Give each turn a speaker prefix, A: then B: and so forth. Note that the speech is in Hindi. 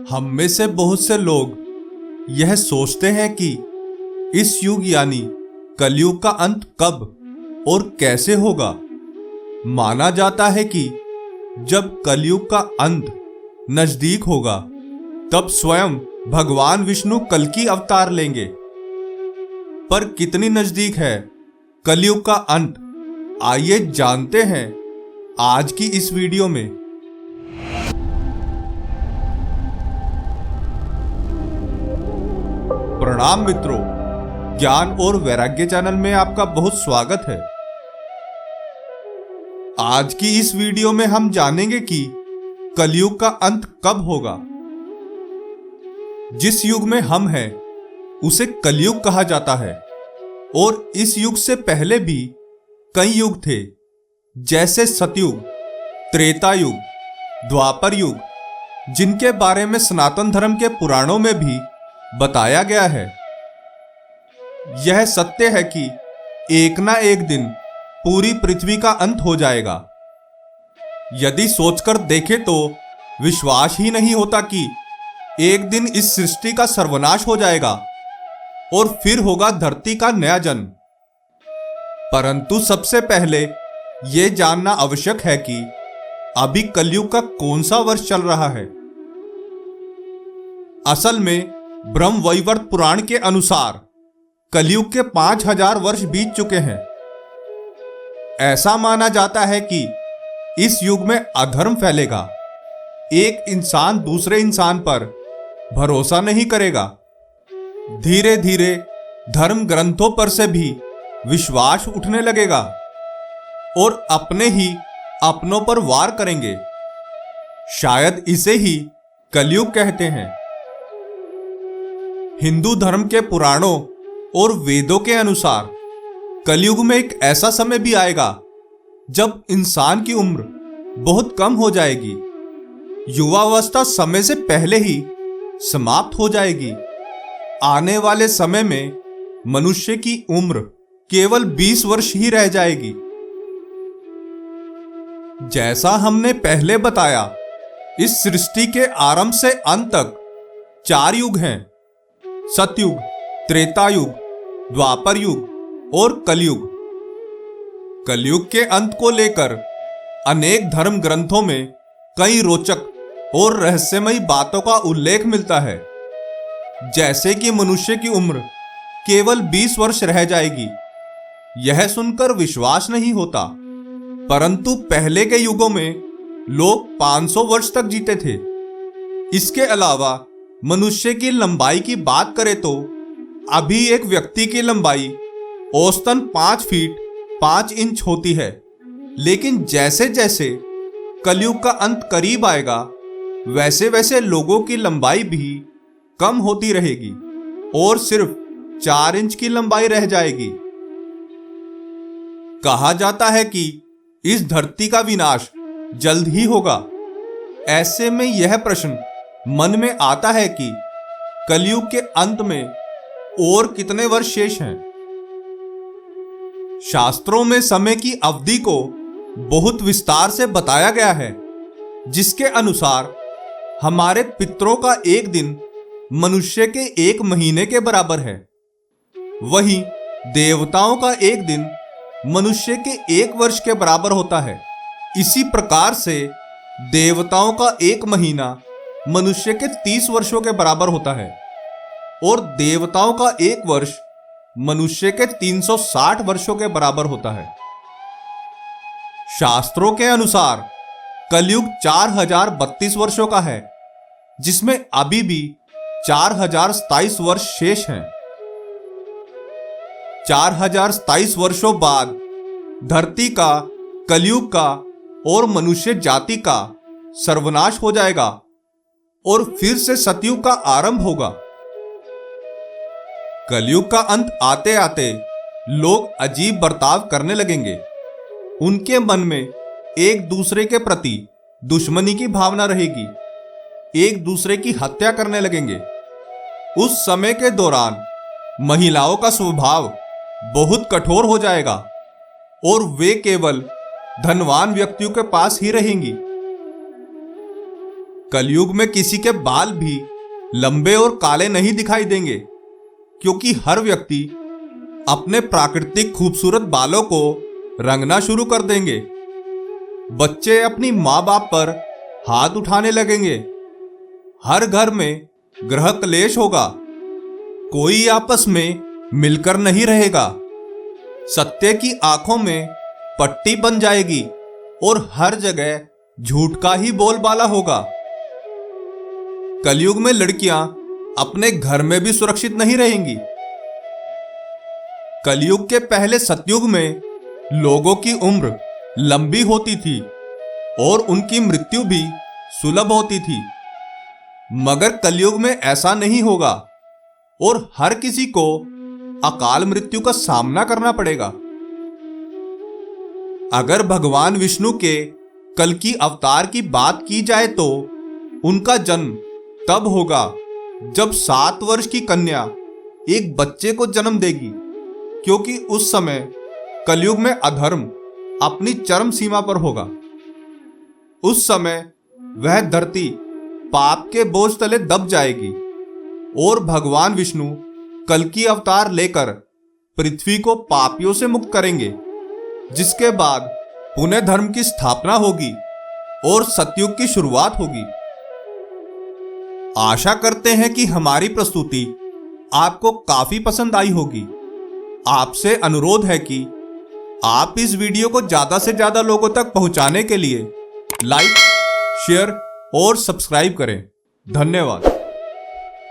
A: हम में से बहुत से लोग यह सोचते हैं कि इस युग यानी कलयुग का अंत कब और कैसे होगा। माना जाता है कि जब कलयुग का अंत नजदीक होगा तब स्वयं भगवान विष्णु कल्कि अवतार लेंगे। पर कितनी नजदीक है कलयुग का अंत, आइए जानते हैं आज की इस वीडियो में। प्रणाम मित्रों, ज्ञान और वैराग्य चैनल में आपका बहुत स्वागत है। आज की इस वीडियो में हम जानेंगे कि कलयुग का अंत कब होगा। जिस युग में हम हैं उसे कलयुग कहा जाता है और इस युग से पहले भी कई युग थे, जैसे सतयुग, त्रेता युग, द्वापर युग, जिनके बारे में सनातन धर्म के पुराणों में भी बताया गया है। यह सत्य है कि एक ना एक दिन पूरी पृथ्वी का अंत हो जाएगा। यदि सोचकर देखें तो विश्वास ही नहीं होता कि एक दिन इस सृष्टि का सर्वनाश हो जाएगा और फिर होगा धरती का नया जन्म। परंतु सबसे पहले यह जानना आवश्यक है कि अभी कलयुग का कौन सा वर्ष चल रहा है। असल में ब्रह्म वैवर्त पुराण के अनुसार कलयुग के 5000 वर्ष बीत चुके हैं। ऐसा माना जाता है कि इस युग में अधर्म फैलेगा। एक इंसान दूसरे इंसान पर भरोसा नहीं करेगा। धीरे धीरे धर्म ग्रंथों पर से भी विश्वास उठने लगेगा और अपने ही अपनों पर वार करेंगे। शायद इसे ही कलयुग कहते हैं। हिंदू धर्म के पुराणों और वेदों के अनुसार कलयुग में एक ऐसा समय भी आएगा जब इंसान की उम्र बहुत कम हो जाएगी। युवावस्था समय से पहले ही समाप्त हो जाएगी। आने वाले समय में मनुष्य की उम्र केवल 20 वर्ष ही रह जाएगी। जैसा हमने पहले बताया, इस सृष्टि के आरंभ से अंत तक 4 युग हैं: सतयुग, त्रेता युग, द्वापर युग और कलयुग। कलयुग के अंत को लेकर अनेक धर्म ग्रंथों में कई रोचक और रहस्यमयी बातों का उल्लेख मिलता है, जैसे कि मनुष्य की उम्र केवल 20 वर्ष रह जाएगी। यह सुनकर विश्वास नहीं होता, परंतु पहले के युगों में लोग 500 वर्ष तक जीते थे। इसके अलावा मनुष्य की लंबाई की बात करें तो अभी एक व्यक्ति की लंबाई औसतन 5 फीट 5 इंच होती है, लेकिन जैसे जैसे कलयुग का अंत करीब आएगा वैसे वैसे लोगों की लंबाई भी कम होती रहेगी और सिर्फ 4 इंच की लंबाई रह जाएगी। कहा जाता है कि इस धरती का विनाश जल्द ही होगा। ऐसे में यह प्रश्न मन में आता है कि कलयुग के अंत में और कितने वर्ष शेष हैं। शास्त्रों में समय की अवधि को बहुत विस्तार से बताया गया है, जिसके अनुसार हमारे पितरों का एक दिन मनुष्य के 1 महीने के बराबर है। वहीं देवताओं का एक दिन मनुष्य के 1 वर्ष के बराबर होता है। इसी प्रकार से देवताओं का 1 महीना मनुष्य के 30 वर्षों के बराबर होता है और देवताओं का 1 वर्ष मनुष्य के 360 वर्षों के बराबर होता है। शास्त्रों के अनुसार कलयुग 4032 वर्षों का है, जिसमें अभी भी 4027 वर्ष शेष हैं। 4027 वर्षों बाद धरती का, कलयुग का और मनुष्य जाति का सर्वनाश हो जाएगा और फिर से सतयुग का आरंभ होगा। कलयुग का अंत आते आते लोग अजीब बर्ताव करने लगेंगे। उनके मन में एक दूसरे के प्रति दुश्मनी की भावना रहेगी, एक दूसरे की हत्या करने लगेंगे। उस समय के दौरान महिलाओं का स्वभाव बहुत कठोर हो जाएगा और वे केवल धनवान व्यक्तियों के पास ही रहेंगी। कलयुग में किसी के बाल भी लंबे और काले नहीं दिखाई देंगे, क्योंकि हर व्यक्ति अपने प्राकृतिक खूबसूरत बालों को रंगना शुरू कर देंगे। बच्चे अपनी माँ बाप पर हाथ उठाने लगेंगे। हर घर में गृह क्लेश होगा। कोई आपस में मिलकर नहीं रहेगा। सत्य की आंखों में पट्टी बन जाएगी और हर जगह झूठ का ही बोलबाला होगा। कलयुग में लड़कियां अपने घर में भी सुरक्षित नहीं रहेंगी। कलयुग के पहले सतयुग में लोगों की उम्र लंबी होती थी और उनकी मृत्यु भी सुलभ होती थी। मगर कलयुग में ऐसा नहीं होगा और हर किसी को अकाल मृत्यु का सामना करना पड़ेगा। अगर भगवान विष्णु के कल की अवतार की बात की जाए तो उनका जन्म तब होगा जब 7 वर्ष की कन्या एक बच्चे को जन्म देगी, क्योंकि उस समय कलयुग में अधर्म अपनी चरम सीमा पर होगा। उस समय वह धरती पाप के बोझ तले दब जाएगी और भगवान विष्णु कल की अवतार लेकर पृथ्वी को पापियों से मुक्त करेंगे, जिसके बाद पुनः धर्म की स्थापना होगी और सतयुग की शुरुआत होगी। आशा करते हैं कि हमारी प्रस्तुति आपको काफी पसंद आई होगी। आपसे अनुरोध है कि आप इस वीडियो को ज्यादा से ज्यादा लोगों तक पहुंचाने के लिए लाइक, शेयर और सब्सक्राइब करें। धन्यवाद।